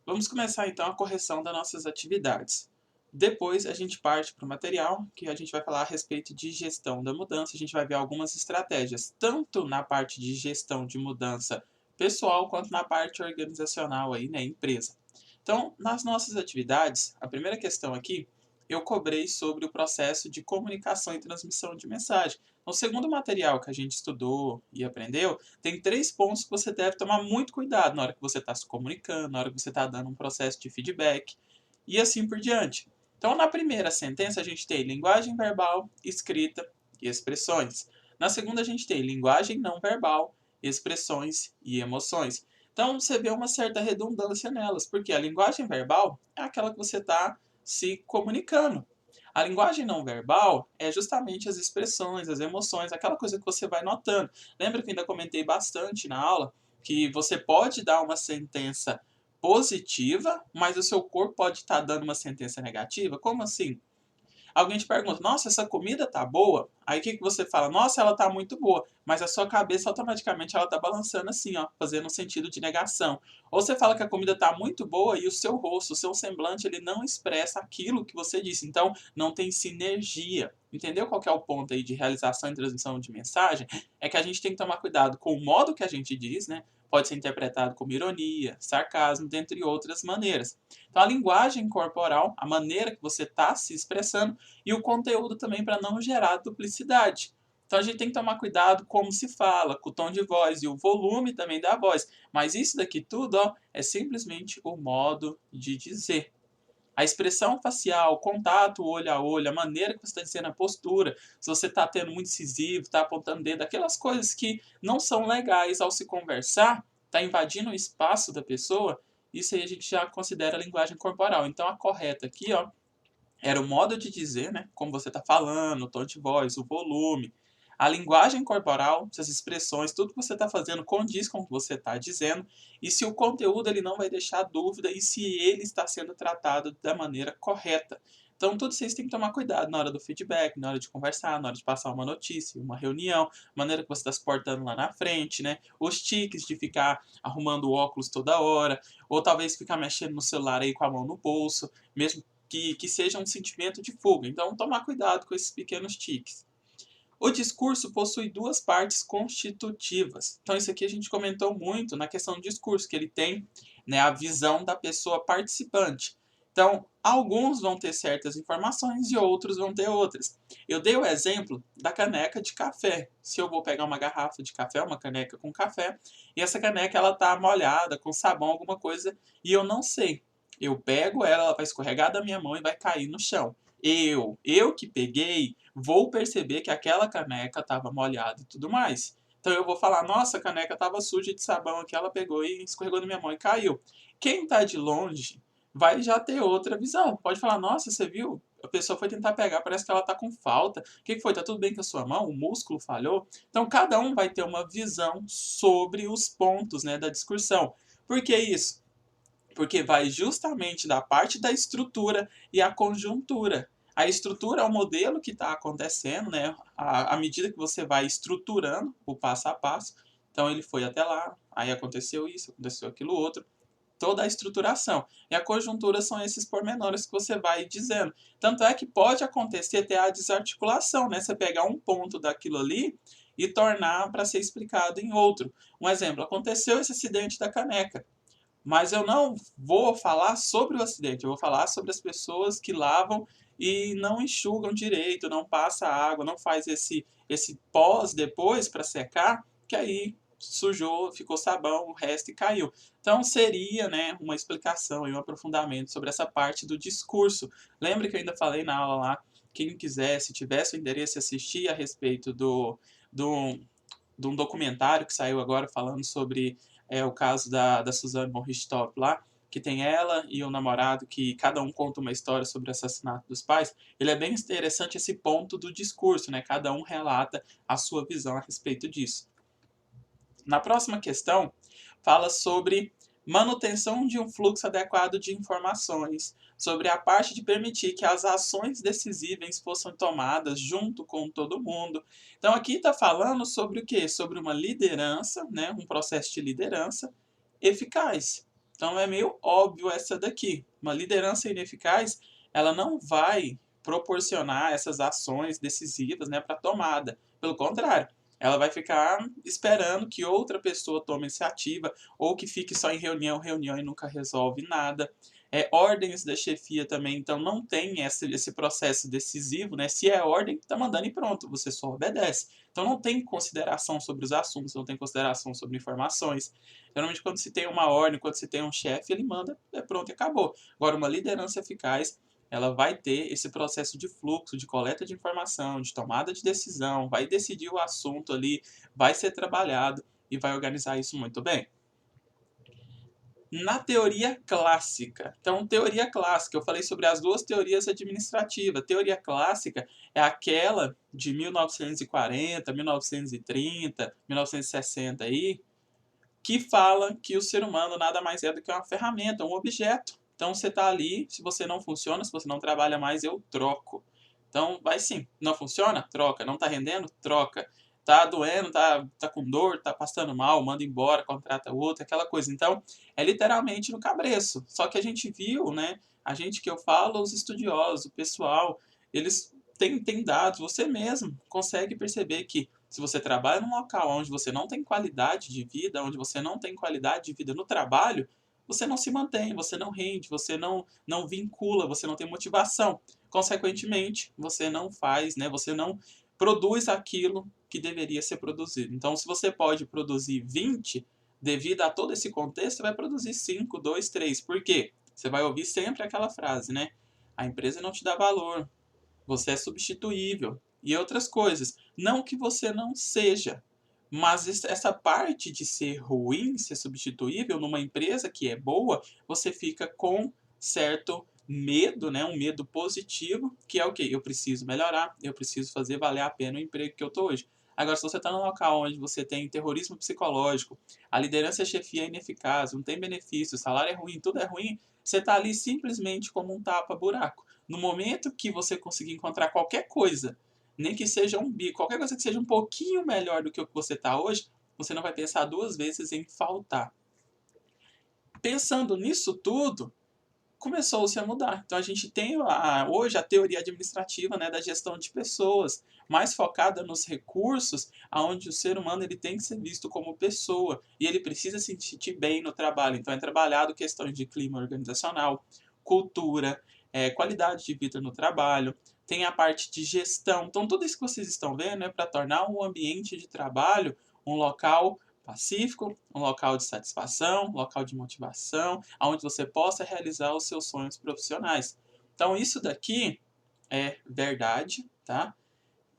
Vamos começar então a correção das nossas atividades. Depois a gente parte para o material, que a gente vai falar a respeito de gestão da mudança, a gente vai ver algumas estratégias, tanto na parte de gestão de mudança pessoal, quanto na parte organizacional aí, né, empresa. Então, nas nossas atividades, a primeira questão aqui, eu cobrei sobre o processo de comunicação e transmissão de mensagem. No segundo material que a gente estudou e aprendeu, tem 3 pontos que você deve tomar muito cuidado na hora que você está se comunicando, na hora que você está dando um processo de feedback e assim por diante. Então, na primeira sentença, a gente tem linguagem verbal, escrita e expressões. Na segunda, a gente tem linguagem não verbal, expressões e emoções. Então, você vê uma certa redundância nelas, porque a linguagem verbal é aquela que você está se comunicando. A linguagem não verbal é justamente as expressões, as emoções, aquela coisa que você vai notando. Lembra que eu ainda comentei bastante na aula que você pode dar uma sentença positiva, mas o seu corpo pode estar dando uma sentença negativa? Como assim? Alguém te pergunta, nossa, essa comida tá boa? Aí o que você fala? Nossa, ela tá muito boa. Mas a sua cabeça automaticamente ela tá balançando assim, ó, fazendo um sentido de negação. Ou você fala que a comida tá muito boa e o seu rosto, o seu semblante, ele não expressa aquilo que você disse. Então, não tem sinergia. Entendeu qual que é o ponto aí de realização e transmissão de mensagem? É que a gente tem que tomar cuidado com o modo que a gente diz, né? Pode ser interpretado como ironia, sarcasmo, dentre outras maneiras. Então, a linguagem corporal, a maneira que você está se expressando, e o conteúdo também para não gerar duplicidade. Então a gente tem que tomar cuidado como se fala, com o tom de voz e o volume também da voz. Mas isso daqui tudo ó, é simplesmente o modo de dizer. A expressão facial, o contato olho a olho, a maneira que você está dizendo, a postura, se você está tendo muito incisivo, está apontando o dedo, aquelas coisas que não são legais ao se conversar, está invadindo o espaço da pessoa, isso aí a gente já considera linguagem corporal. Então a correta aqui, ó, era o modo de dizer, né, como você está falando, o tom de voz, o volume, a linguagem corporal, essas expressões, tudo que você está fazendo condiz com o que você está dizendo, e se o conteúdo ele não vai deixar dúvida e se ele está sendo tratado da maneira correta. Então, tudo isso tem que tomar cuidado na hora do feedback, na hora de conversar, na hora de passar uma notícia, uma reunião, maneira que você está se portando lá na frente, né? Os tiques de ficar arrumando o óculos toda hora, ou talvez ficar mexendo no celular aí com a mão no bolso, mesmo que seja um sentimento de fuga. Então, tomar cuidado com esses pequenos tiques. O discurso possui duas partes constitutivas. Então, isso aqui a gente comentou muito na questão do discurso, que ele tem né, a visão da pessoa participante. Então, alguns vão ter certas informações e outros vão ter outras. Eu dei o exemplo da caneca de café. Se eu vou pegar uma garrafa de café, uma caneca com café, e essa caneca ela está molhada com sabão, alguma coisa, e eu não sei. Eu pego ela, ela vai escorregar da minha mão e vai cair no chão. Eu que peguei, vou perceber que aquela caneca estava molhada e tudo mais. Então eu vou falar, nossa, a caneca estava suja de sabão aqui, ela pegou e escorregou na minha mão e caiu. Quem está de longe vai já ter outra visão. Pode falar, nossa, você viu? A pessoa foi tentar pegar, parece que ela está com falta. O que foi? Tá tudo bem com a sua mão? O músculo falhou? Então cada um vai ter uma visão sobre os pontos né, da discussão. Por que isso? Porque vai justamente da parte da estrutura e a conjuntura. A estrutura é o modelo que está acontecendo, né? À medida que você vai estruturando o passo a passo. Então ele foi até lá, aí aconteceu isso, aconteceu aquilo outro. Toda a estruturação. E a conjuntura são esses pormenores que você vai dizendo. Tanto é que pode acontecer até a desarticulação, né? Você pegar um ponto daquilo ali e tornar para ser explicado em outro. Um exemplo, aconteceu esse acidente da caneca. Mas eu não vou falar sobre o acidente, eu vou falar sobre as pessoas que lavam e não enxugam direito, não passa água, não faz esse pós depois para secar, que aí sujou, ficou sabão, o resto e caiu. Então seria, né, uma explicação e um aprofundamento sobre essa parte do discurso. Lembra que eu ainda falei na aula lá, quem quiser, se tivesse o interesse, assistir a respeito do de um documentário que saiu agora falando sobre o caso da Suzanne von Richthofen lá, que tem ela e o namorado que cada um conta uma história sobre o assassinato dos pais. Ele é bem interessante esse ponto do discurso, né? Cada um relata a sua visão a respeito disso. Na próxima questão, fala sobre manutenção de um fluxo adequado de informações, sobre a parte de permitir que as ações decisivas fossem tomadas junto com todo mundo. Então aqui está falando sobre o quê? Sobre uma liderança, né, um processo de liderança eficaz. Então é meio óbvio essa daqui. Uma liderança ineficaz, ela não vai proporcionar essas ações decisivas, né, para tomada. Pelo contrário, ela vai ficar esperando que outra pessoa tome iniciativa ou que fique só em reunião, reunião e nunca resolve nada. Ordens da chefia também, então não tem esse processo decisivo, né? Se é ordem, tá mandando e pronto, você só obedece. Então não tem consideração sobre os assuntos, não tem consideração sobre informações. Geralmente quando se tem uma ordem, quando se tem um chefe, ele manda, pronto e acabou. Agora uma liderança eficaz, ela vai ter esse processo de fluxo, de coleta de informação, de tomada de decisão, vai decidir o assunto ali, vai ser trabalhado e vai organizar isso muito bem. Na teoria clássica. Então, teoria clássica, eu falei sobre as duas teorias administrativas. Teoria clássica é aquela de 1940, 1930, 1960 aí, que fala que o ser humano nada mais é do que uma ferramenta, um objeto. Então você está ali, se você não funciona, se você não trabalha mais, eu troco. Então vai sim, não funciona? Troca. Não está rendendo? Troca. Tá doendo, tá com dor, tá passando mal, manda embora, contrata outro, aquela coisa. Então, é literalmente no cabreço. Só que a gente viu, né? A gente que eu falo, os estudiosos, o pessoal, eles têm dados, você mesmo consegue perceber que se você trabalha num local onde você não tem qualidade de vida, onde você não tem qualidade de vida no trabalho, você não se mantém, você não rende, você não vincula, você não tem motivação. Consequentemente, você não faz, né, você não produz aquilo que deveria ser produzido. Então, se você pode produzir 20, devido a todo esse contexto, você vai produzir 5, 2, 3. Por quê? Você vai ouvir sempre aquela frase, né? A empresa não te dá valor, você é substituível e outras coisas. Não que você não seja, mas essa parte de ser ruim, ser substituível numa empresa que é boa, você fica com certo medo, né? Um medo positivo, que é o quê? Eu preciso melhorar, eu preciso fazer valer a pena o emprego que eu estou hoje. Agora, se você está num local onde você tem terrorismo psicológico, a liderança e a chefia é ineficaz, não tem benefício, o salário é ruim, tudo é ruim, você está ali simplesmente como um tapa-buraco. No momento que você conseguir encontrar qualquer coisa, nem que seja um bico, qualquer coisa que seja um pouquinho melhor do que o que você está hoje, você não vai pensar duas vezes em faltar. Pensando nisso tudo, começou-se a mudar. Então a gente tem hoje a teoria administrativa, né, da gestão de pessoas, mais focada nos recursos, onde o ser humano ele tem que ser visto como pessoa e ele precisa se sentir bem no trabalho. Então é trabalhado questões de clima organizacional, cultura, qualidade de vida no trabalho, tem a parte de gestão. Então tudo isso que vocês estão vendo é para tornar um ambiente de trabalho um local pacífico, um local de satisfação, um local de motivação, onde você possa realizar os seus sonhos profissionais. Então isso daqui é verdade, tá?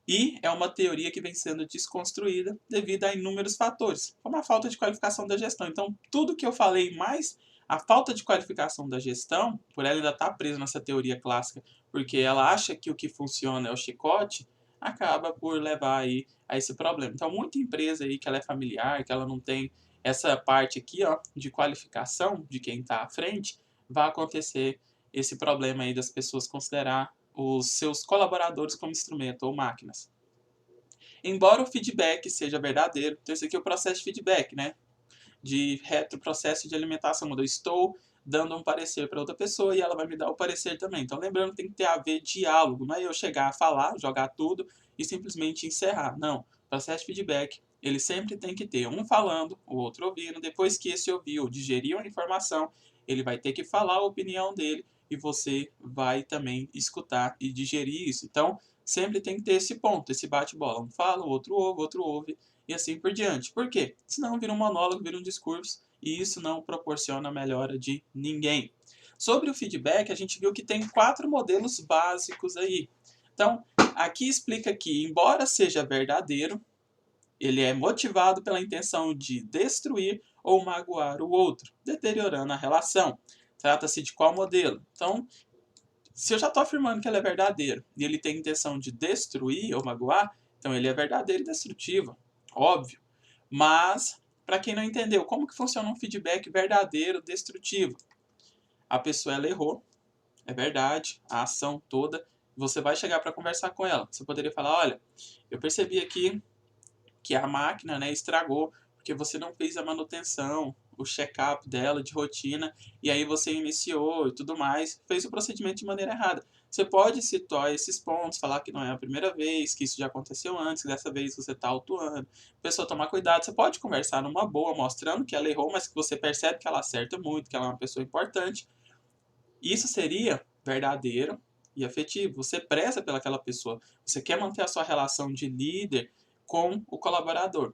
E é uma teoria que vem sendo desconstruída devido a inúmeros fatores, como a falta de qualificação da gestão. Então, tudo que eu falei, mais a falta de qualificação da gestão, por ela ainda estar presa nessa teoria clássica, porque ela acha que o que funciona é o chicote, acaba por levar aí a esse problema. Então, muita empresa aí que ela é familiar, que ela não tem essa parte aqui, ó, de qualificação de quem está à frente, vai acontecer esse problema aí das pessoas considerar os seus colaboradores como instrumento ou máquinas. Embora o feedback seja verdadeiro, então esse aqui é o processo de feedback, né? De retroprocesso de alimentação, quando eu estou dando um parecer para outra pessoa e ela vai me dar o parecer também. Então lembrando que tem que ter a ver diálogo, não é eu chegar a falar, jogar tudo e simplesmente encerrar. Não, o processo de feedback, ele sempre tem que ter um falando, o outro ouvindo, depois que esse ouviu, digeriu a informação, ele vai ter que falar a opinião dele e você vai também escutar e digerir isso. Então, sempre tem que ter esse ponto, esse bate-bola. Um fala, o outro ouve, e assim por diante. Por quê? Senão vira um monólogo, vira um discurso, e isso não proporciona a melhora de ninguém. Sobre o feedback, a gente viu que tem 4 modelos básicos aí. Então, aqui explica que, embora seja verdadeiro, ele é motivado pela intenção de destruir ou magoar o outro, deteriorando a relação. Trata-se de qual modelo? Então, se eu já estou afirmando que ele é verdadeiro e ele tem intenção de destruir ou magoar, então ele é verdadeiro e destrutivo, óbvio. Mas, para quem não entendeu, como que funciona um feedback verdadeiro destrutivo? A pessoa ela errou, é verdade, a ação toda, você vai chegar para conversar com ela. Você poderia falar, olha, eu percebi aqui que a máquina, né, estragou porque você não fez a manutenção, o check-up dela de rotina, e aí você iniciou e tudo mais, fez o procedimento de maneira errada. Você pode citar esses pontos, falar que não é a primeira vez, que isso já aconteceu antes, que dessa vez você está autuando. A pessoa tomar cuidado, você pode conversar numa boa, mostrando que ela errou, mas que você percebe que ela acerta muito, que ela é uma pessoa importante. Isso seria verdadeiro e afetivo. Você preza pelaquela pessoa. Você quer manter a sua relação de líder com o colaborador.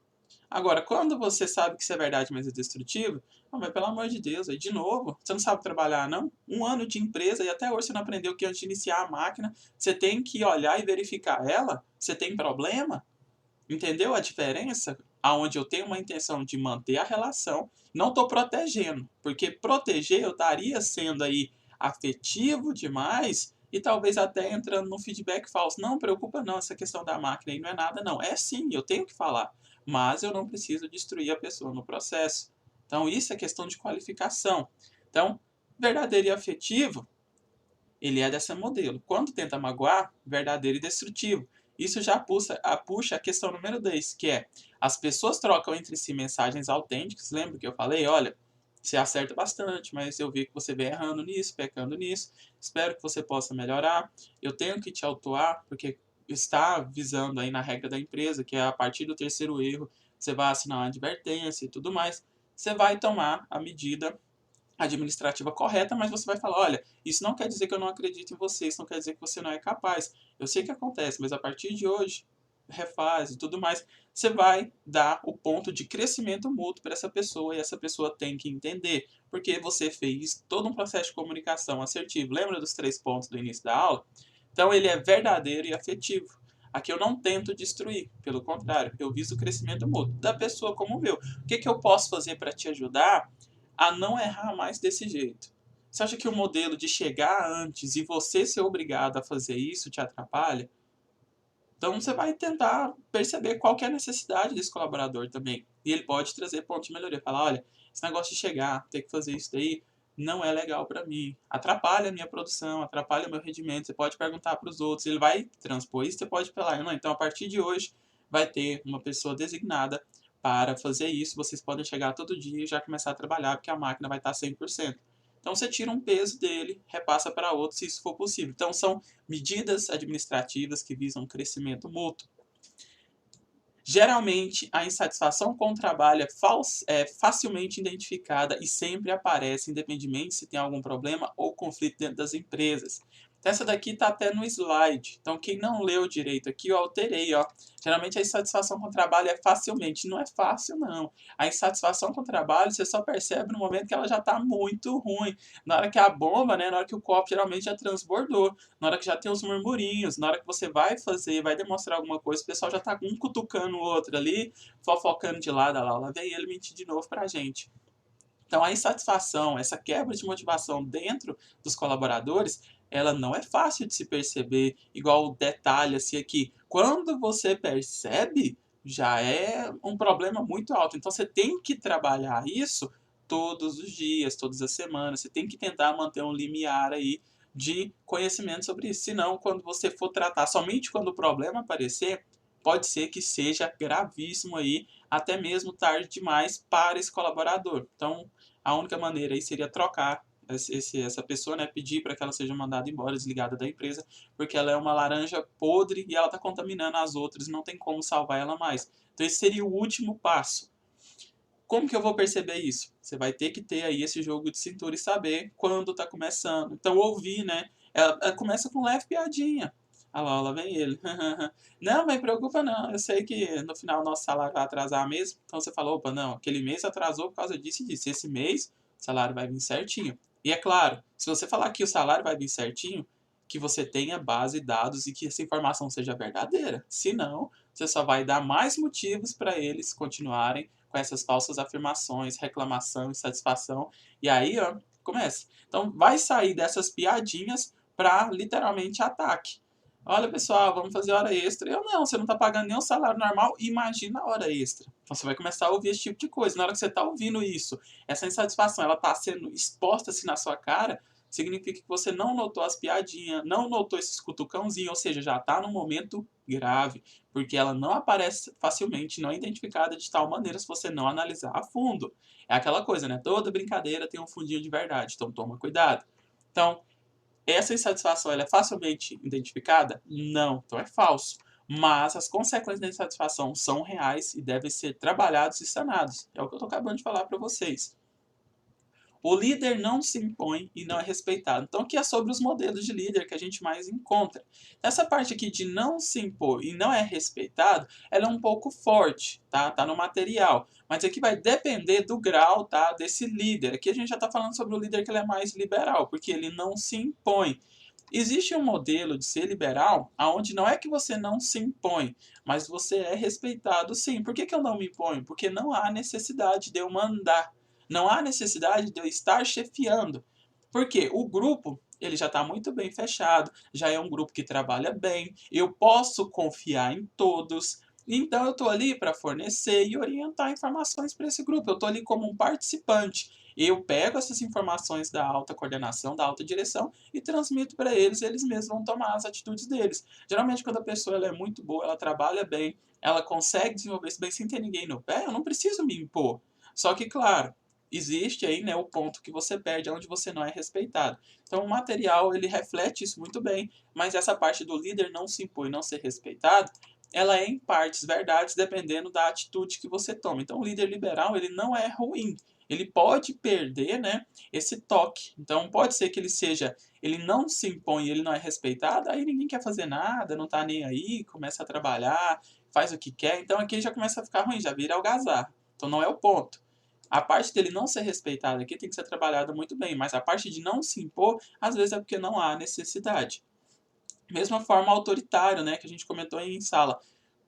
Agora, quando você sabe que isso é verdade, mas é destrutivo, mas pelo amor de Deus, aí de novo, você não sabe trabalhar, não? Um ano de empresa e até hoje você não aprendeu que antes de iniciar a máquina, você tem que olhar e verificar ela? Você tem problema? Entendeu a diferença? Aonde eu tenho uma intenção de manter a relação, não estou protegendo, porque proteger eu estaria sendo aí afetivo demais e talvez até entrando no feedback falso. Não preocupa não, essa questão da máquina aí não é nada não. É sim, eu tenho que falar, mas eu não preciso destruir a pessoa no processo. Então isso é questão de qualificação. Então, verdadeiro e afetivo, ele é desse modelo. Quando tenta magoar, verdadeiro e destrutivo. Isso já puxa a questão número 2, que é as pessoas trocam entre si mensagens autênticas. Lembra que eu falei? Olha, você acerta bastante, mas eu vi que você vem errando nisso, pecando nisso. Espero que você possa melhorar. Eu tenho que te autuar, porque está visando aí na regra da empresa, que é a partir do terceiro erro, você vai assinar uma advertência e tudo mais. Você vai tomar a medida administrativa correta, mas você vai falar, olha, isso não quer dizer que eu não acredito em você, isso não quer dizer que você não é capaz. Eu sei que acontece, mas a partir de hoje, refaz e tudo mais, você vai dar o ponto de crescimento mútuo para essa pessoa e essa pessoa tem que entender, porque você fez todo um processo de comunicação assertivo. Lembra dos 3 pontos do início da aula? Então ele é verdadeiro e afetivo. Aqui eu não tento destruir, pelo contrário, eu viso o crescimento mútuo da pessoa como o meu. O que eu posso fazer para te ajudar a não errar mais desse jeito? Você acha que o modelo de chegar antes e você ser obrigado a fazer isso te atrapalha? Então você vai tentar perceber qual que é a necessidade desse colaborador também. E ele pode trazer ponto de melhoria. Falar, olha, esse negócio de chegar, ter que fazer isso daí, não é legal para mim. Atrapalha a minha produção, atrapalha o meu rendimento. Você pode perguntar para os outros, ele vai transpor isso, você pode falar, não, então a partir de hoje vai ter uma pessoa designada para fazer isso. Vocês podem chegar todo dia e já começar a trabalhar, porque a máquina vai estar 100%. Então você tira um peso dele, repassa para outro, se isso for possível. Então são medidas administrativas que visam crescimento mútuo. Geralmente, a insatisfação com o trabalho é facilmente identificada e sempre aparece, independentemente se tem algum problema ou conflito dentro das empresas. Essa daqui está até no slide. Então, quem não leu direito aqui, eu alterei. Ó. Geralmente, a insatisfação com o trabalho é facilmente. Não é fácil, não. A insatisfação com o trabalho, você só percebe no momento que ela já está muito ruim. Na hora que a bomba, né, na hora que o copo geralmente já transbordou. Na hora que já tem os murmurinhos. Na hora que você vai fazer, vai demonstrar alguma coisa, o pessoal já está um cutucando o outro ali, fofocando de lado. Lá vem ele mentir de novo para a gente. Então, a insatisfação, essa quebra de motivação dentro dos colaboradores, ela não é fácil de se perceber, igual o detalhe assim aqui. Quando você percebe, já é um problema muito alto. Então, você tem que trabalhar isso todos os dias, todas as semanas. Você tem que tentar manter um limiar aí de conhecimento sobre isso. Senão, quando você for tratar somente quando o problema aparecer, pode ser que seja gravíssimo aí, até mesmo tarde demais para esse colaborador. Então, a única maneira aí seria trocar essa pessoa, né, pedir para que ela seja mandada embora, desligada da empresa, porque ela é uma laranja podre e ela está contaminando as outras, não tem como salvar ela mais. Então esse seria o último passo. Como que eu vou perceber isso? Você vai ter que ter aí esse jogo de cintura e saber quando está começando. Então ouvir, né? Ela começa com leve piadinha. Ah lá vem ele. Não, mas preocupa não. Eu sei que no final nosso salário vai atrasar mesmo. Então você fala, opa, não, aquele mês atrasou por causa disso e disso. Esse mês o salário vai vir certinho. E é claro, se você falar que o salário vai vir certinho, que você tenha base, dados e que essa informação seja verdadeira. Se não, você só vai dar mais motivos para eles continuarem com essas falsas afirmações, reclamação, insatisfação. E aí, ó, começa. Então, vai sair dessas piadinhas para literalmente ataque. Olha, pessoal, vamos fazer hora extra. Eu não, você não está pagando nem o salário normal, imagina a hora extra. Então você vai começar a ouvir esse tipo de coisa. Na hora que você está ouvindo isso, essa insatisfação, ela está sendo exposta assim na sua cara, significa que você não notou as piadinhas, não notou esses cutucãozinhos, ou seja, já está no momento grave, porque ela não aparece facilmente, não é identificada de tal maneira se você não analisar a fundo. É aquela coisa, né? Toda brincadeira tem um fundinho de verdade, então toma cuidado. Então, essa insatisfação ela é facilmente identificada? Não, então é falso. Mas as consequências da insatisfação são reais e devem ser trabalhados e sanados. É o que eu estou acabando de falar para vocês. O líder não se impõe e não é respeitado. Então, aqui é sobre os modelos de líder que a gente mais encontra. Essa parte aqui de não se impor e não é respeitado, ela é um pouco forte, tá? Tá no material. Mas aqui vai depender do grau, tá? Desse líder. Aqui a gente já está falando sobre o líder que ele é mais liberal, porque ele não se impõe. Existe um modelo de ser liberal onde não é que você não se impõe, mas você é respeitado sim. Por que eu não me imponho? Porque não há necessidade de eu mandar. Não há necessidade de eu estar chefiando. Porque o grupo, ele já está muito bem fechado, já é um grupo que trabalha bem, eu posso confiar em todos. Então eu estou ali para fornecer e orientar informações para esse grupo. Eu estou ali como um participante. Eu pego essas informações da alta coordenação, da alta direção e transmito para eles mesmos vão tomar as atitudes deles. Geralmente quando a pessoa ela é muito boa, ela trabalha bem, ela consegue desenvolver isso bem sem ter ninguém no pé, eu não preciso me impor. Só que, claro, existe aí, né, o ponto que você perde, onde você não é respeitado. Então o material ele reflete isso muito bem, mas essa parte do líder não se impor e não ser respeitado, ela é em partes verdades, dependendo da atitude que você toma. Então o líder liberal ele não é ruim, ele pode perder, né, esse toque. Então pode ser que ele não se impõe, ele não é respeitado, aí ninguém quer fazer nada, não está nem aí, começa a trabalhar, faz o que quer, então aqui já começa a ficar ruim, já vira algazarra. Então não é o ponto. A parte dele não ser respeitado aqui tem que ser trabalhada muito bem, mas a parte de não se impor, às vezes é porque não há necessidade. Mesma forma autoritário, né, que a gente comentou em sala.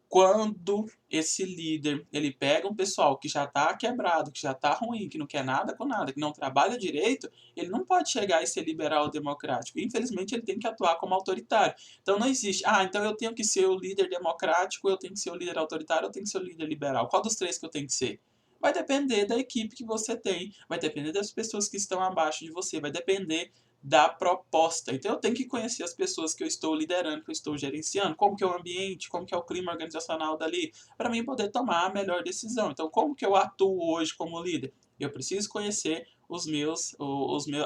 Quando esse líder, ele pega um pessoal que já está quebrado, que já está ruim, que não quer nada com nada, que não trabalha direito, ele não pode chegar e ser liberal democrático. Infelizmente, ele tem que atuar como autoritário. Então não existe, então eu tenho que ser o líder democrático, eu tenho que ser o líder autoritário, eu tenho que ser o líder liberal. Qual dos três que eu tenho que ser? Vai depender da equipe que você tem, vai depender das pessoas que estão abaixo de você, vai depender da proposta. Então eu tenho que conhecer as pessoas que eu estou liderando, que eu estou gerenciando, como que é o ambiente, como que é o clima organizacional dali, para mim poder tomar a melhor decisão. Então como que eu atuo hoje como líder? Eu preciso conhecer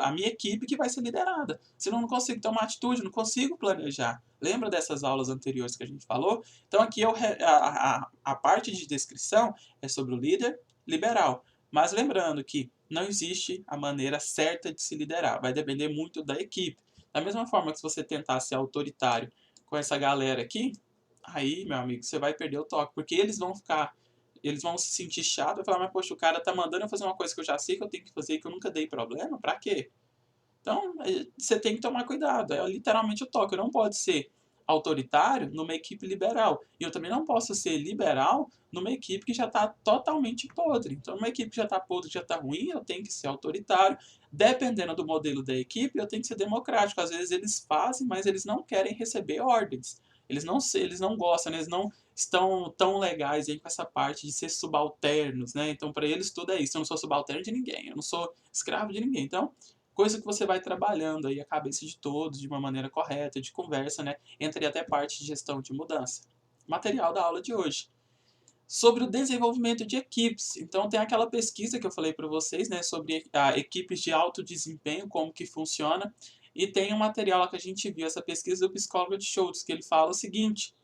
a minha equipe que vai ser liderada. Senão eu não consigo tomar atitude, não consigo planejar. Lembra dessas aulas anteriores que a gente falou? Então aqui a parte de descrição é sobre o líder liberal. Mas lembrando que não existe a maneira certa de se liderar, vai depender muito da equipe. Da mesma forma que se você tentar ser autoritário com essa galera aqui, aí, meu amigo, você vai perder o toque, porque eles vão se sentir chato e falar, mas poxa, o cara tá mandando eu fazer uma coisa que eu já sei que eu tenho que fazer e que eu nunca dei problema, pra quê? Então, você tem que tomar cuidado. É literalmente o toque. Não pode ser autoritário numa equipe liberal. E eu também não posso ser liberal numa equipe que já está totalmente podre. Então, numa equipe que já está podre, já está ruim, eu tenho que ser autoritário. Dependendo do modelo da equipe, eu tenho que ser democrático. Às vezes eles fazem, mas eles não querem receber ordens. Eles não gostam, eles não estão tão legais aí com essa parte de ser subalternos, né? Então, para eles tudo é isso. Eu não sou subalterno de ninguém, eu não sou escravo de ninguém. Então, coisa que você vai trabalhando aí a cabeça de todos de uma maneira correta, de conversa, né? Entra até parte de gestão de mudança. Material da aula de hoje. Sobre o desenvolvimento de equipes. Então tem aquela pesquisa que eu falei para vocês, né, sobre equipes de alto desempenho, como que funciona. E tem um material lá que a gente viu, essa pesquisa do psicólogo de Schultz, que ele fala o seguinte: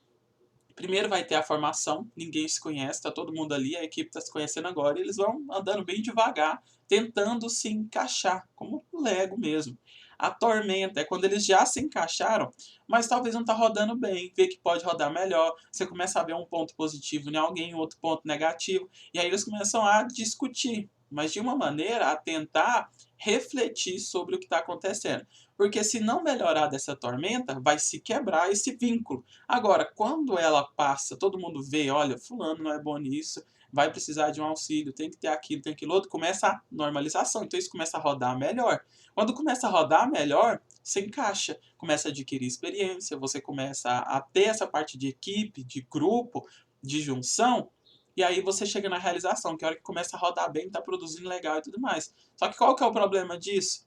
primeiro vai ter a formação, ninguém se conhece, está todo mundo ali, a equipe está se conhecendo agora, e eles vão andando bem devagar, tentando se encaixar, como o Lego mesmo. A tormenta é quando eles já se encaixaram, mas talvez não está rodando bem, vê que pode rodar melhor, você começa a ver um ponto positivo em alguém, outro ponto negativo, e aí eles começam a discutir, mas de uma maneira a tentar refletir sobre o que está acontecendo. Porque se não melhorar dessa tormenta, vai se quebrar esse vínculo. Agora, quando ela passa, todo mundo vê, olha, fulano não é bom nisso, vai precisar de um auxílio, tem que ter aquilo, tem aquilo outro, começa a normalização. Então isso começa a rodar melhor. Quando começa a rodar melhor, você encaixa, começa a adquirir experiência, você começa a ter essa parte de equipe, de grupo, de junção, e aí você chega na realização, que é a hora que começa a rodar bem, está produzindo legal e tudo mais. Só que qual que é o problema disso?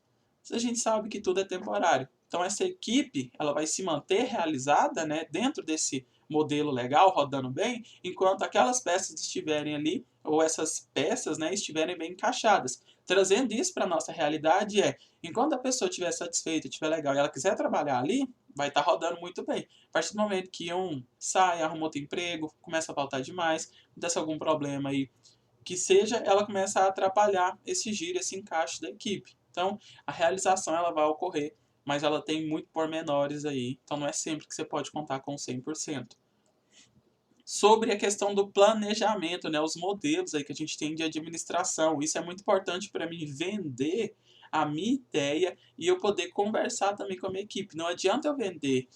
A gente sabe que tudo é temporário. Então essa equipe, ela vai se manter realizada, né, dentro desse modelo legal, rodando bem, enquanto aquelas peças estiverem ali, ou essas peças, né, estiverem bem encaixadas. Trazendo isso para a nossa realidade enquanto a pessoa estiver satisfeita, estiver legal e ela quiser trabalhar ali, vai estar rodando muito bem. A partir do momento que um sai, arruma outro emprego, começa a faltar demais, acontece algum problema aí que seja, ela começa a atrapalhar esse giro, esse encaixe da equipe. Então, a realização ela vai ocorrer, mas ela tem muito pormenores aí, então não é sempre que você pode contar com 100%. Sobre a questão do planejamento, né, os modelos aí que a gente tem de administração, isso é muito importante para mim vender a minha ideia e eu poder conversar também com a minha equipe. Não adianta eu vender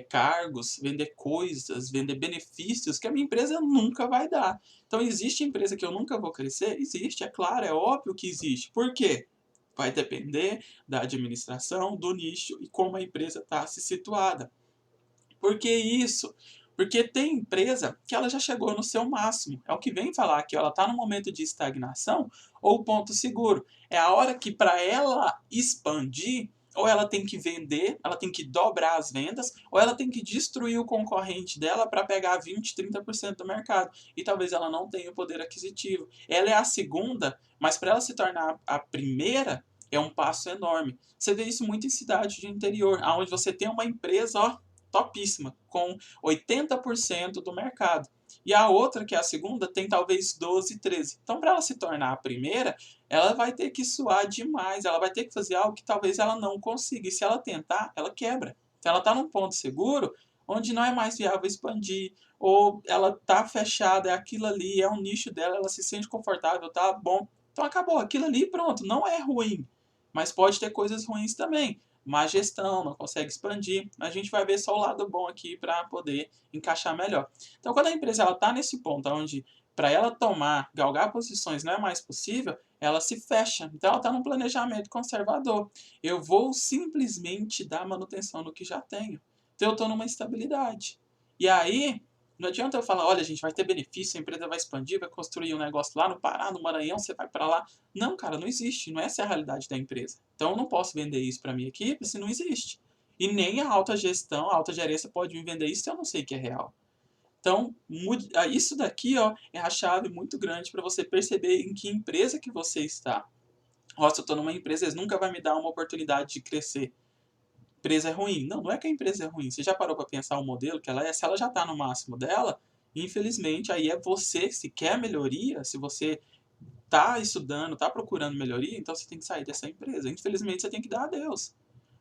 cargos, vender coisas, vender benefícios que a minha empresa nunca vai dar. Então, existe empresa que eu nunca vou crescer? Existe, é claro, é óbvio que existe. Por quê? Vai depender da administração, do nicho e como a empresa está se situada. Por que isso? Porque tem empresa que ela já chegou no seu máximo. É o que vem falar aqui, ela está no momento de estagnação ou ponto seguro. É a hora que para ela expandir, ou ela tem que vender, ela tem que dobrar as vendas, ou ela tem que destruir o concorrente dela para pegar 20, 30% do mercado. E talvez ela não tenha o poder aquisitivo. Ela é a segunda, mas para ela se tornar a primeira, é um passo enorme. Você vê isso muito em cidade de interior, onde você tem uma empresa, ó, topíssima, com 80% do mercado. E a outra, que é a segunda, tem talvez 12, 13. Então, para ela se tornar a primeira, ela vai ter que suar demais, ela vai ter que fazer algo que talvez ela não consiga. E se ela tentar, ela quebra. Então, ela está num ponto seguro, onde não é mais viável expandir, ou ela está fechada, é aquilo ali, é um nicho dela, ela se sente confortável, tá bom. Então, acabou, aquilo ali, pronto, não é ruim. Mas pode ter coisas ruins também. Má gestão, não consegue expandir. A gente vai ver só o lado bom aqui para poder encaixar melhor. Então, quando a empresa está nesse ponto onde para ela tomar, galgar posições não é mais possível, ela se fecha. Então, ela está num planejamento conservador. Eu vou simplesmente dar manutenção no que já tenho. Então, eu estou numa estabilidade. E aí, não adianta eu falar, olha, a gente vai ter benefício, a empresa vai expandir, vai construir um negócio lá no Pará, no Maranhão, você vai para lá. Não, cara, não existe. Não é essa a realidade da empresa. Então, eu não posso vender isso para minha equipe se não existe. E nem a alta gestão, a alta gerência pode me vender isso se eu não sei que é real. Então, isso daqui ó, é a chave muito grande para você perceber em que empresa que você está. Ó, se eu estou numa empresa, eles nunca vai me dar uma oportunidade de crescer. Empresa é ruim. Não, não é que a empresa é ruim. Você já parou para pensar o modelo que ela é? Se ela já está no máximo dela, infelizmente, aí é você, se quer melhoria, se você está estudando, está procurando melhoria, então você tem que sair dessa empresa. Infelizmente, você tem que dar adeus.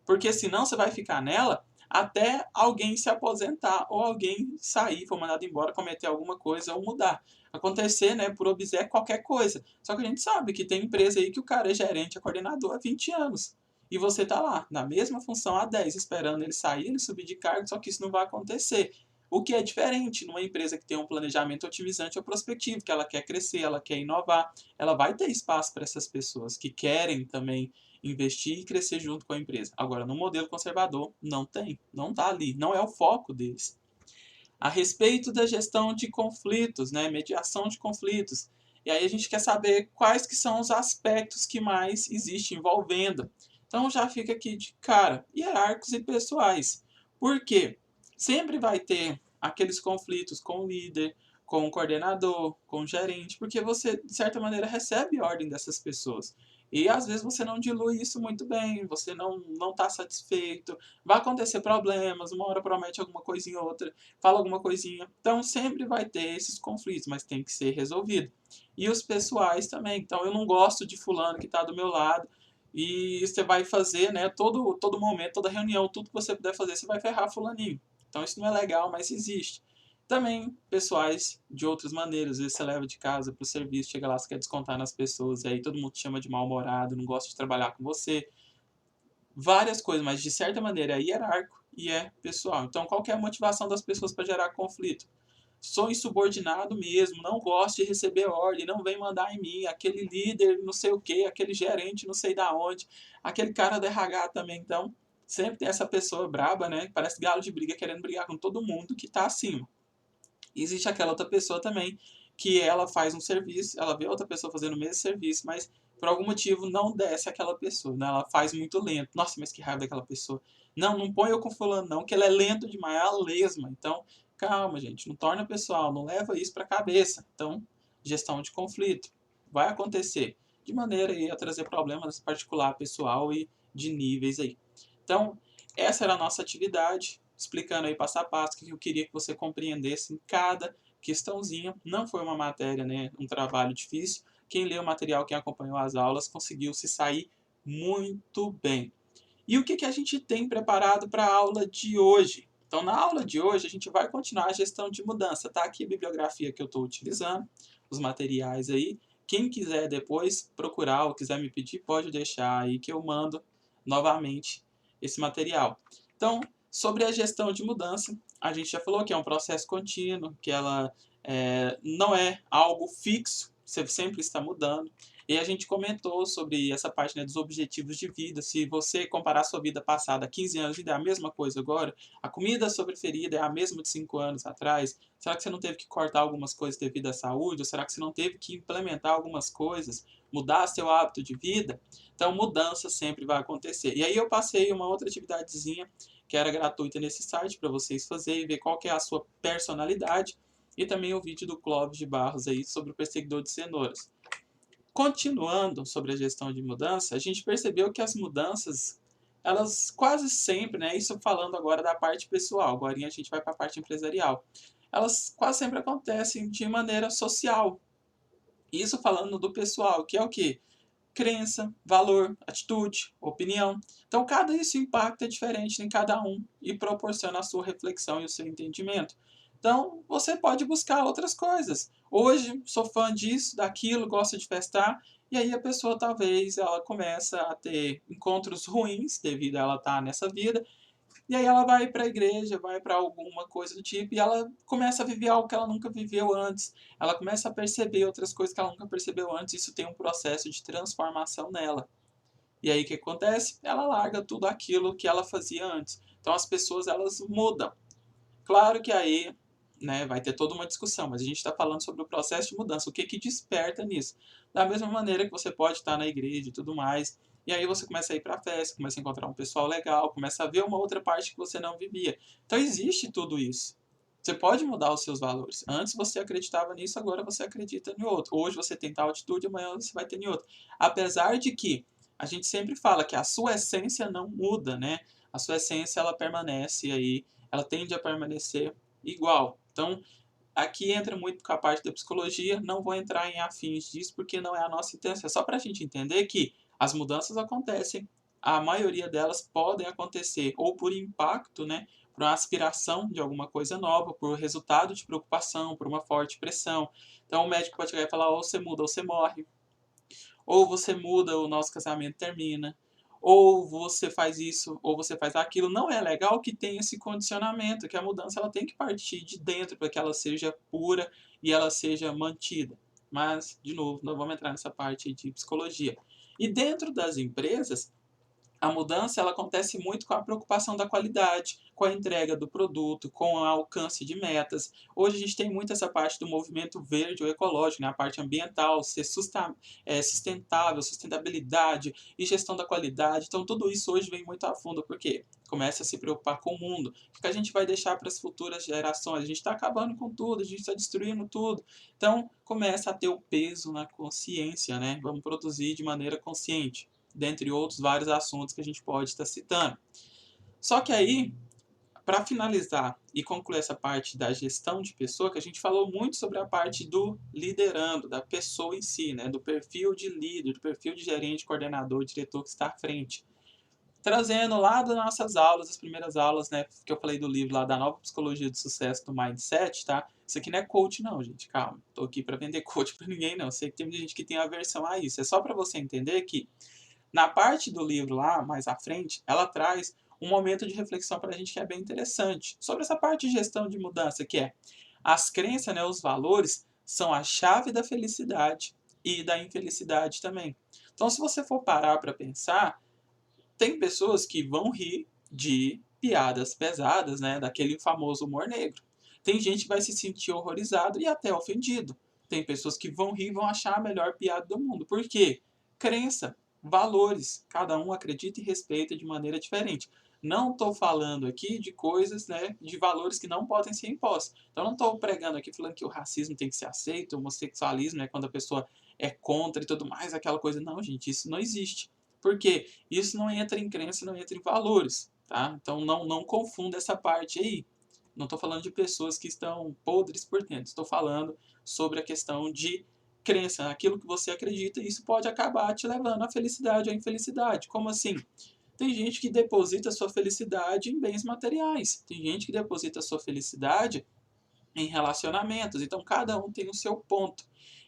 Porque senão você vai ficar nela até alguém se aposentar ou alguém sair, for mandado embora, cometer alguma coisa ou mudar. Acontecer, né, por obséquio, qualquer coisa. Só que a gente sabe que tem empresa aí que o cara é gerente, é coordenador há 20 anos. E você tá lá, na mesma função há 10, esperando ele sair, ele subir de cargo, só que isso não vai acontecer. O que é diferente numa empresa que tem um planejamento otimizante ou prospectivo, que ela quer crescer, ela quer inovar, ela vai ter espaço para essas pessoas que querem também investir e crescer junto com a empresa. Agora, no modelo conservador, não tem, não está ali, não é o foco deles. A respeito da gestão de conflitos, né, mediação de conflitos, e aí a gente quer saber quais que são os aspectos que mais existem envolvendo. Então já fica aqui de cara, hierárquicos e pessoais. Por quê? Sempre vai ter aqueles conflitos com o líder, com o coordenador, com o gerente, porque você, de certa maneira, recebe ordem dessas pessoas. E às vezes você não dilui isso muito bem, você não está satisfeito, vai acontecer problemas, uma hora promete alguma coisinha ou outra, fala alguma coisinha. Então sempre vai ter esses conflitos, mas tem que ser resolvido. E os pessoais também. Então eu não gosto de fulano que está do meu lado e você vai fazer, né, todo momento, toda reunião, tudo que você puder fazer, você vai ferrar fulaninho. Então isso não é legal, mas existe. Também pessoais de outras maneiras, às vezes você leva de casa para o serviço, chega lá, você quer descontar nas pessoas, e aí todo mundo te chama de mal-humorado, não gosta de trabalhar com você. Várias coisas, mas de certa maneira é hierárquico e é pessoal. Então qual que é a motivação das pessoas para gerar conflito? Sou insubordinado mesmo, não gosto de receber ordem, não vem mandar em mim, aquele líder não sei o que, aquele gerente não sei da onde, aquele cara do RH também, então sempre tem essa pessoa braba, né, parece galo de briga querendo brigar com todo mundo que está acima. E existe aquela outra pessoa também que ela faz um serviço, ela vê outra pessoa fazendo o mesmo serviço, mas por algum motivo não desce aquela pessoa, né? Ela faz muito lento. Nossa, mas que raiva daquela pessoa. Não, não põe eu com fulano não, que ele é lento demais, é a lesma. Então, calma, gente, não torna pessoal, não leva isso para a cabeça. Então, gestão de conflito vai acontecer de maneira aí a trazer problemas particular, pessoal e de níveis aí. Então, essa era a nossa atividade, explicando aí passo a passo o que eu queria que você compreendesse em cada questãozinha. Não foi uma matéria, né, um trabalho difícil. Quem leu o material, quem acompanhou as aulas, conseguiu se sair muito bem. E o que, que a gente tem preparado para a aula de hoje? Então, na aula de hoje, a gente vai continuar a gestão de mudança. Tá aqui a bibliografia que eu estou utilizando, os materiais aí. Quem quiser depois procurar ou quiser me pedir, pode deixar aí que eu mando novamente esse material. Então, sobre a gestão de mudança, a gente já falou que é um processo contínuo, que ela não é algo fixo, você sempre está mudando. E a gente comentou sobre essa parte, né, dos objetivos de vida. Se você comparar a sua vida passada, 15 anos, ainda é a mesma coisa agora, a comida sua preferida é a mesma de 5 anos atrás, será que você não teve que cortar algumas coisas devido à saúde? Ou será que você não teve que implementar algumas coisas, mudar seu hábito de vida? Então, mudança sempre vai acontecer. E aí eu passei uma outra atividadezinha que era gratuita nesse site para vocês fazerem e ver qual que é a sua personalidade. E também o vídeo do Clóvis de Barros aí sobre o perseguidor de cenouras. Continuando sobre a gestão de mudança, a gente percebeu que as mudanças, elas quase sempre, né, isso falando agora da parte pessoal, agora a gente vai para a parte empresarial, elas quase sempre acontecem de maneira social. Isso falando do pessoal, que é o quê? Crença, valor, atitude, opinião. Então, cada isso impacta diferente em cada um e proporciona a sua reflexão e o seu entendimento. Então, você pode buscar outras coisas. Hoje, sou fã disso, daquilo, gosto de festar, e aí a pessoa talvez ela começa a ter encontros ruins devido a ela estar nessa vida, e aí ela vai para a igreja, vai para alguma coisa do tipo, e ela começa a viver algo que ela nunca viveu antes. Ela começa a perceber outras coisas que ela nunca percebeu antes. Isso tem um processo de transformação nela. E aí o que acontece? Ela larga tudo aquilo que ela fazia antes. Então as pessoas elas mudam. Claro que aí, né, vai ter toda uma discussão, mas a gente está falando sobre o processo de mudança, o que que desperta nisso. Da mesma maneira que você pode estar na igreja e tudo mais, e aí você começa a ir para a festa, começa a encontrar um pessoal legal, começa a ver uma outra parte que você não vivia. Então existe tudo isso. Você pode mudar os seus valores. Antes você acreditava nisso, agora você acredita em outro. Hoje você tem tal atitude, amanhã você vai ter em outro. Apesar de que a gente sempre fala que a sua essência não muda, né? A sua essência ela permanece aí, ela tende a permanecer igual. Então, aqui entra muito com a parte da psicologia, não vou entrar em afins disso porque não é a nossa intenção, é só para a gente entender que as mudanças acontecem, a maioria delas podem acontecer ou por impacto, né, por uma aspiração de alguma coisa nova, por resultado de preocupação, por uma forte pressão. Então o médico pode chegar e falar, ou você muda ou você morre, ou você muda, o nosso casamento termina, ou você faz isso, ou você faz aquilo. Não é legal que tenha esse condicionamento, que a mudança ela tem que partir de dentro para que ela seja pura e ela seja mantida. Mas, de novo, não vamos entrar nessa parte de psicologia. E dentro das empresas, a mudança ela acontece muito com a preocupação da qualidade, com a entrega do produto, com o alcance de metas. Hoje a gente tem muito essa parte do movimento verde ou ecológico, né? A parte ambiental, ser sustentável, sustentabilidade e gestão da qualidade. Então tudo isso hoje vem muito a fundo, porque começa a se preocupar com o mundo. O que a gente vai deixar para as futuras gerações? A gente está acabando com tudo, a gente está destruindo tudo. Então começa a ter o peso na consciência, né? Vamos produzir de maneira consciente, dentre outros vários assuntos que a gente pode estar citando. Só que aí, para finalizar e concluir essa parte da gestão de pessoa, que a gente falou muito sobre a parte do liderando, da pessoa em si, né, do perfil de líder, do perfil de gerente, coordenador, diretor que está à frente. Trazendo lá das nossas aulas, as primeiras aulas, né, que eu falei do livro lá da Nova Psicologia do Sucesso do Mindset, tá? Isso aqui não é coach não, gente, calma. Tô aqui para vender coach para ninguém não. Sei que tem muita gente que tem aversão a isso. É só para você entender que na parte do livro lá, mais à frente, ela traz um momento de reflexão para a gente que é bem interessante. Sobre essa parte de gestão de mudança, que é as crenças, né, os valores, são a chave da felicidade e da infelicidade também. Então, se você for parar para pensar, tem pessoas que vão rir de piadas pesadas, né, daquele famoso humor negro. Tem gente que vai se sentir horrorizado e até ofendido. Tem pessoas que vão rir e vão achar a melhor piada do mundo. Por quê? crença, valores. Cada um acredita e respeita de maneira diferente. Não estou falando aqui de coisas, né, de valores que não podem ser impostos. Então, não estou pregando aqui falando que o racismo tem que ser aceito, o homossexualismo, né, quando a pessoa é contra e tudo mais, aquela coisa. Não, gente, isso não existe. Por quê? Isso não entra em crença, não entra em valores, tá? Então, não confunda essa parte aí. Não estou falando de pessoas que estão podres por dentro. Estou falando sobre a questão de crença, aquilo que você acredita, e isso pode acabar te levando à felicidade ou à infelicidade. Como assim? Tem gente que deposita sua felicidade em bens materiais. Tem gente que deposita sua felicidade em relacionamentos. Então, cada um tem o seu ponto.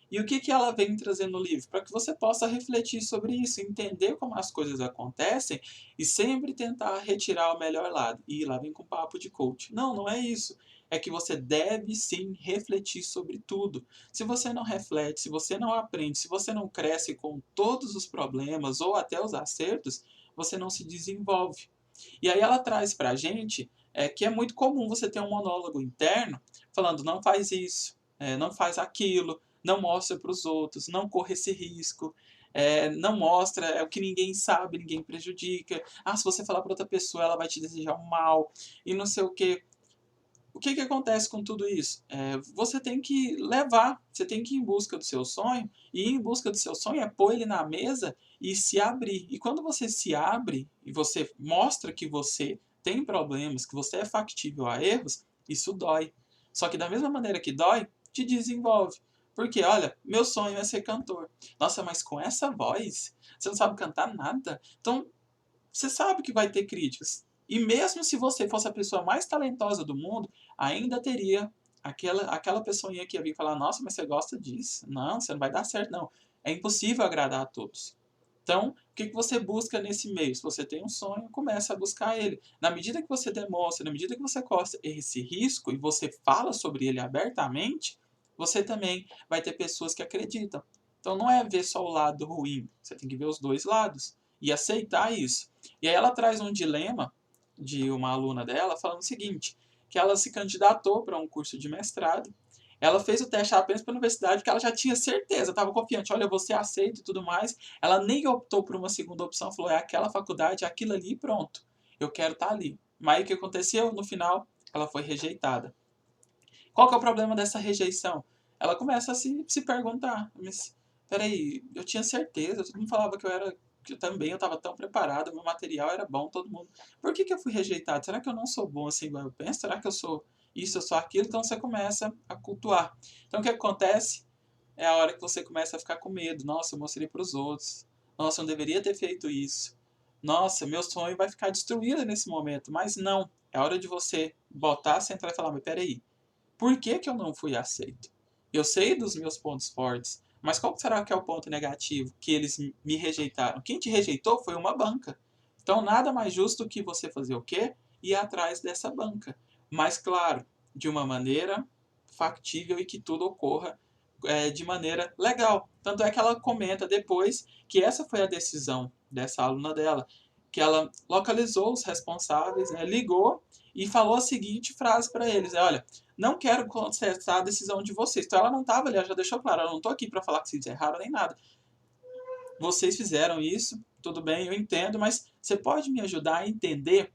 E o que, que ela vem trazendo no livro? Para que você possa refletir sobre isso, entender como as coisas acontecem e sempre tentar retirar o melhor lado. E lá vem com papo de coach. Não, não é isso. É que você deve sim refletir sobre tudo. Se você não reflete, se você não aprende, se você não cresce com todos os problemas ou até os acertos, você não se desenvolve. E aí ela traz para a gente que é muito comum você ter um monólogo interno falando não faz isso, não faz aquilo, não mostra para os outros, não corra esse risco, não mostra, é o que ninguém sabe, ninguém prejudica. Ah, se você falar para outra pessoa, ela vai te desejar o mal, e não sei o quê. O que, que acontece com tudo isso? Você tem que levar, você tem que ir em busca do seu sonho, e ir em busca do seu sonho é pôr ele na mesa e se abrir. E quando você se abre e você mostra que você tem problemas, que você é factível a erros, isso dói. Só que da mesma maneira que dói, te desenvolve. Porque, olha, meu sonho é ser cantor. Nossa, mas com essa voz, você não sabe cantar nada. Então, você sabe que vai ter críticas. E mesmo se você fosse a pessoa mais talentosa do mundo, ainda teria aquela pessoinha que ia vir falar, nossa, mas você gosta disso. Não, você não vai dar certo, não. É impossível agradar a todos. Então, o que você busca nesse meio? Se você tem um sonho, começa a buscar ele. Na medida que você demonstra, na medida que você corre esse risco e você fala sobre ele abertamente, você também vai ter pessoas que acreditam. Então, não é ver só o lado ruim, você tem que ver os dois lados e aceitar isso. E aí ela traz um dilema de uma aluna dela falando o seguinte, que ela se candidatou para um curso de mestrado, ela fez o teste apenas para a universidade porque ela já tinha certeza, estava confiante, olha, você aceita e tudo mais. Ela nem optou por uma segunda opção, falou, é aquela faculdade, é aquilo ali e pronto, eu quero estar ali. Mas o que aconteceu? No final, ela foi rejeitada. Qual que é o problema dessa rejeição? Ela começa a se perguntar, mas peraí, eu tinha certeza, todo mundo falava que eu era, que eu estava tão preparado, meu material era bom, todo mundo. Por que, que eu fui rejeitado? Será que eu não sou bom assim igual eu penso? Será que eu sou isso, eu sou aquilo? Então você começa a cultuar. Então o que acontece é a hora que você começa a ficar com medo. Nossa, eu mostrei para os outros. Nossa, eu não deveria ter feito isso. Nossa, meu sonho vai ficar destruído nesse momento. Mas não, é hora de você botar, centrar e falar, mas peraí, por que, que eu não fui aceito? Eu sei dos meus pontos fortes, mas qual será que é o ponto negativo que eles me rejeitaram? Quem te rejeitou foi uma banca. Então, nada mais justo que você fazer o quê? Ir atrás dessa banca. Mas, claro, de uma maneira factível e que tudo ocorra de maneira legal. Tanto é que ela comenta depois que essa foi a decisão dessa aluna dela, que ela localizou os responsáveis, né, ligou e falou a seguinte frase para eles, olha, não quero contestar a decisão de vocês. Então ela não estava ali, ela já deixou claro, eu não estou aqui para falar que vocês erraram nem nada. Vocês fizeram isso, tudo bem, eu entendo, mas você pode me ajudar a entender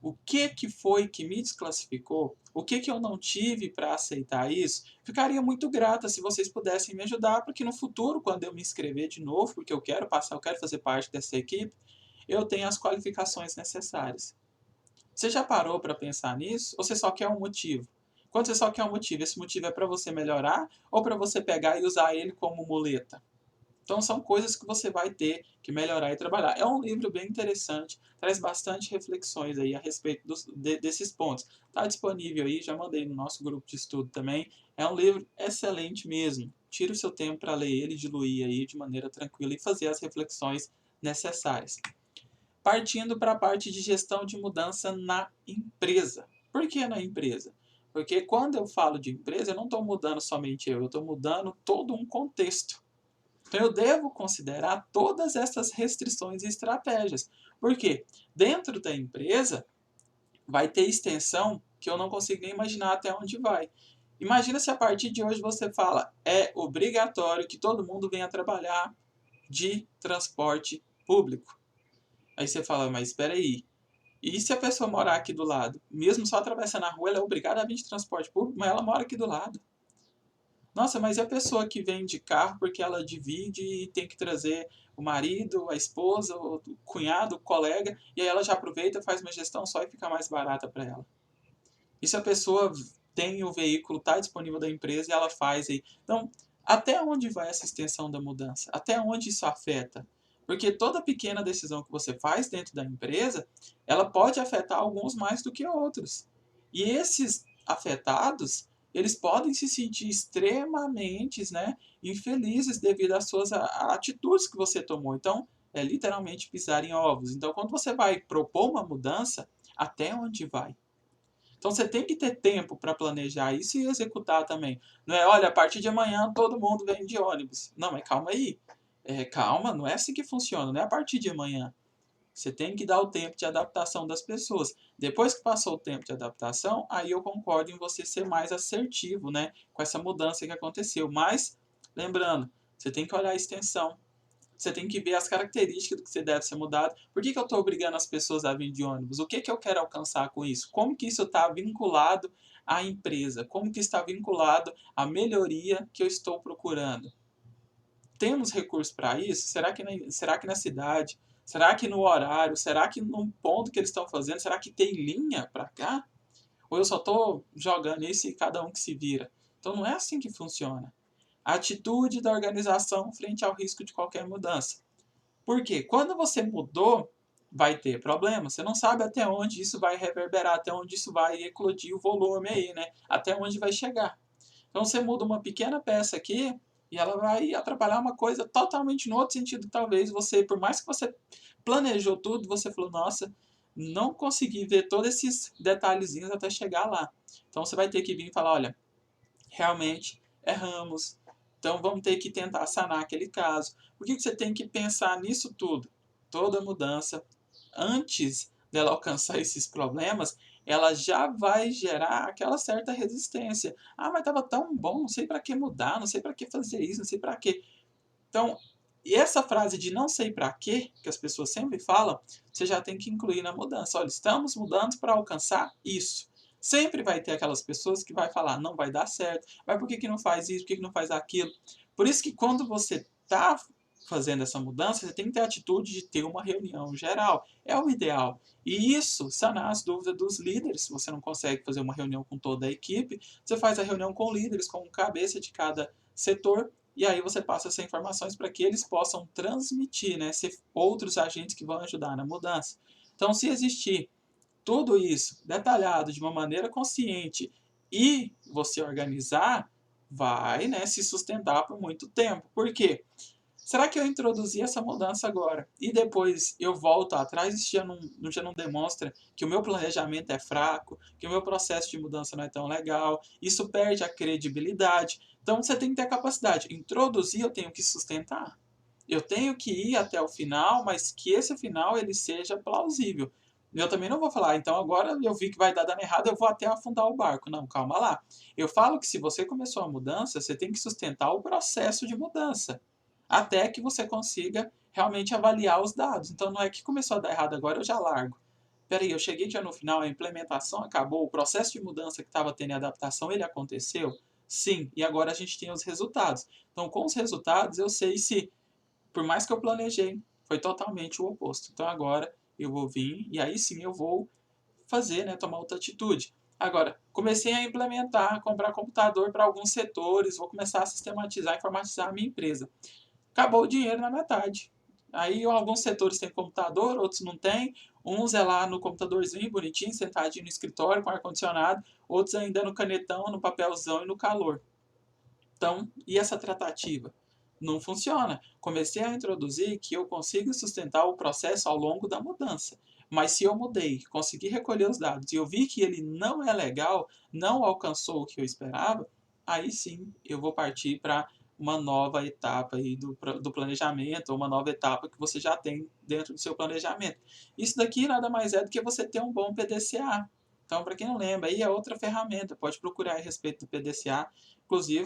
o que foi que me desclassificou? O que eu não tive para aceitar isso? Ficaria muito grata se vocês pudessem me ajudar, porque no futuro, quando eu me inscrever de novo, porque eu quero passar, eu quero fazer parte dessa equipe, eu tenho as qualificações necessárias. Você já parou para pensar nisso? Ou você só quer um motivo? Quando você só quer um motivo, esse motivo é para você melhorar ou para você pegar e usar ele como muleta? Então são coisas que você vai ter que melhorar e trabalhar. É um livro bem interessante, traz bastante reflexões aí a respeito desses pontos. Está disponível aí, já mandei no nosso grupo de estudo também. É um livro excelente mesmo. Tire o seu tempo para ler ele, diluir aí de maneira tranquila e fazer as reflexões necessárias. Partindo para a parte de gestão de mudança na empresa. Por que na empresa? Porque quando eu falo de empresa, eu não estou mudando somente eu estou mudando todo um contexto. Então eu devo considerar todas essas restrições e estratégias. Por quê? Dentro da empresa vai ter extensão que eu não consigo nem imaginar até onde vai. Imagina se a partir de hoje você fala, é obrigatório que todo mundo venha trabalhar de transporte público. Aí você fala, mas espera aí, e se a pessoa morar aqui do lado? Mesmo só atravessando a rua, ela é obrigada a vir de transporte público, mas ela mora aqui do lado. Nossa, mas e a pessoa que vem de carro porque ela divide e tem que trazer o marido, a esposa, o cunhado, o colega, e aí ela já aproveita, faz uma gestão só e fica mais barata para ela. E se a pessoa tem o veículo, está disponível da empresa e ela faz aí. Então, até onde vai essa extensão da mudança? Até onde isso afeta? Porque toda pequena decisão que você faz dentro da empresa, ela pode afetar alguns mais do que outros. E esses afetados, eles podem se sentir extremamente, né, infelizes devido às suas atitudes que você tomou. Então, é literalmente pisar em ovos. Então, quando você vai propor uma mudança, até onde vai? Então você tem que ter tempo para planejar isso e executar também. Não é, olha, a partir de amanhã todo mundo vem de ônibus. Não, mas calma aí. Calma, não é assim que funciona, não é a partir de amanhã. Você tem que dar o tempo de adaptação das pessoas. Depois que passou o tempo de adaptação, aí eu concordo em você ser mais assertivo, né, com essa mudança que aconteceu. Mas, lembrando, você tem que olhar a extensão. Você tem que ver as características do que você deve ser mudado. Por que eu estou obrigando as pessoas a vir de ônibus? O que eu quero alcançar com isso? Como que isso está vinculado à empresa? Como que está vinculado à melhoria que eu estou procurando? Temos recursos para isso? Será que na cidade? Será que no horário? Será que no ponto que eles estão fazendo? Será que tem linha para cá? Ou eu só estou jogando isso e cada um que se vira? Então não é assim que funciona. A atitude da organização frente ao risco de qualquer mudança. Porque quando você mudou, vai ter problema. Você não sabe até onde isso vai reverberar, até onde isso vai eclodir o volume aí, né? Até onde vai chegar. Então você muda uma pequena peça aqui e ela vai atrapalhar uma coisa totalmente no outro sentido. Talvez você, por mais que você planejou tudo, você falou, nossa, não consegui ver todos esses detalhezinhos até chegar lá. Então você vai ter que vir e falar, olha, realmente erramos. Então vamos ter que tentar sanar aquele caso. Por que você tem que pensar nisso tudo? Toda mudança, antes dela alcançar esses problemas, ela já vai gerar aquela certa resistência. Ah, mas estava tão bom, não sei para que mudar, não sei para que fazer isso, não sei para que. Então, e essa frase de não sei para quê, que as pessoas sempre falam, você já tem que incluir na mudança. Olha, estamos mudando para alcançar isso. Sempre vai ter aquelas pessoas que vai falar, não vai dar certo, mas por que, que não faz isso, por que, que não faz aquilo? Por isso que quando você está fazendo essa mudança, você tem que ter a atitude de ter uma reunião geral. É o ideal. E isso sanar as dúvidas dos líderes. Se você não consegue fazer uma reunião com toda a equipe, você faz a reunião com líderes, com o cabeça de cada setor, e aí você passa essas informações para que eles possam transmitir, né, ser outros agentes que vão ajudar na mudança. Então, se existir tudo isso detalhado de uma maneira consciente e você organizar, vai, né, se sustentar por muito tempo. Por quê? Será que eu introduzi essa mudança agora e depois eu volto atrás? Isso já não demonstra que o meu planejamento é fraco, que o meu processo de mudança não é tão legal, isso perde a credibilidade. Então você tem que ter a capacidade. Introduzir, eu tenho que sustentar. Eu tenho que ir até o final, mas que esse final ele seja plausível. Eu também não vou falar, então agora eu vi que vai dar dano errado, eu vou até afundar o barco. Não, calma lá. Eu falo que se você começou a mudança, você tem que sustentar o processo de mudança até que você consiga realmente avaliar os dados. Então não é que começou a dar errado agora, eu já largo. Peraí, eu cheguei já no final, a implementação acabou, o processo de mudança que estava tendo em adaptação, ele aconteceu? Sim, e agora a gente tem os resultados. Então, com os resultados, eu sei se, por mais que eu planejei, foi totalmente o oposto. Então, agora eu vou vir e aí sim eu vou fazer, né, tomar outra atitude. Agora, comecei a implementar, comprar computador para alguns setores, vou começar a sistematizar, informatizar a minha empresa. Acabou o dinheiro na metade. Aí alguns setores têm computador, outros não têm. Uns é lá no computadorzinho, bonitinho, sentadinho no escritório, com ar-condicionado. Outros ainda no canetão, no papelzão e no calor. Então, e essa tratativa? Não funciona. Comecei a introduzir que eu consigo sustentar o processo ao longo da mudança. Mas se eu mudei, consegui recolher os dados e eu vi que ele não é legal, não alcançou o que eu esperava, aí sim eu vou partir para uma nova etapa aí do planejamento, ou uma nova etapa que você já tem dentro do seu planejamento. Isso daqui nada mais é do que você ter um bom PDCA. Então, para quem não lembra, aí é outra ferramenta, pode procurar a respeito do PDCA. Inclusive,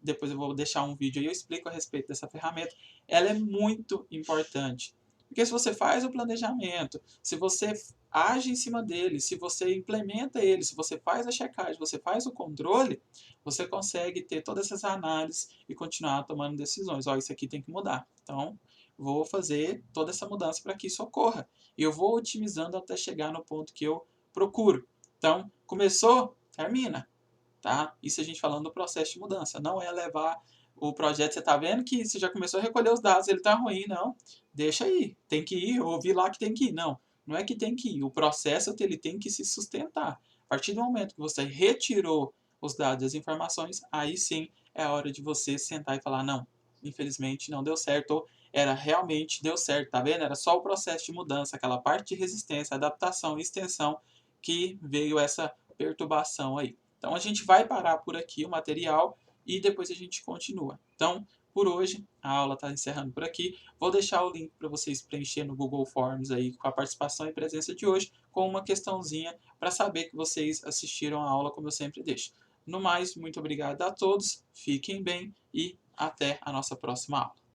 depois eu vou deixar um vídeo aí, eu explico a respeito dessa ferramenta. Ela é muito importante. Porque se você faz o planejamento, se você age em cima dele, se você implementa ele, se você faz a checagem, você faz o controle, você consegue ter todas essas análises e continuar tomando decisões. Ó, isso aqui tem que mudar. Então, vou fazer toda essa mudança para que isso ocorra. E eu vou otimizando até chegar no ponto que eu procuro. Então, começou, termina, tá? Isso a gente falando do processo de mudança. Não é levar o projeto, você está vendo que você já começou a recolher os dados, ele está ruim, não. Deixa aí, tem que ir, ouvir lá que tem que ir. Não, não é que tem que ir. O processo ele tem que se sustentar. A partir do momento que você retirou os dados e as informações, aí sim é a hora de você sentar e falar, não, infelizmente não deu certo, ou era realmente deu certo, tá vendo? Era só o processo de mudança, aquela parte de resistência, adaptação e extensão que veio essa perturbação aí. Então a gente vai parar por aqui o material e depois a gente continua. Então, por hoje, a aula está encerrando por aqui. Vou deixar o link para vocês preencher no Google Forms aí com a participação e presença de hoje, com uma questãozinha para saber que vocês assistiram a aula, como eu sempre deixo. No mais, muito obrigado a todos, fiquem bem e até a nossa próxima aula.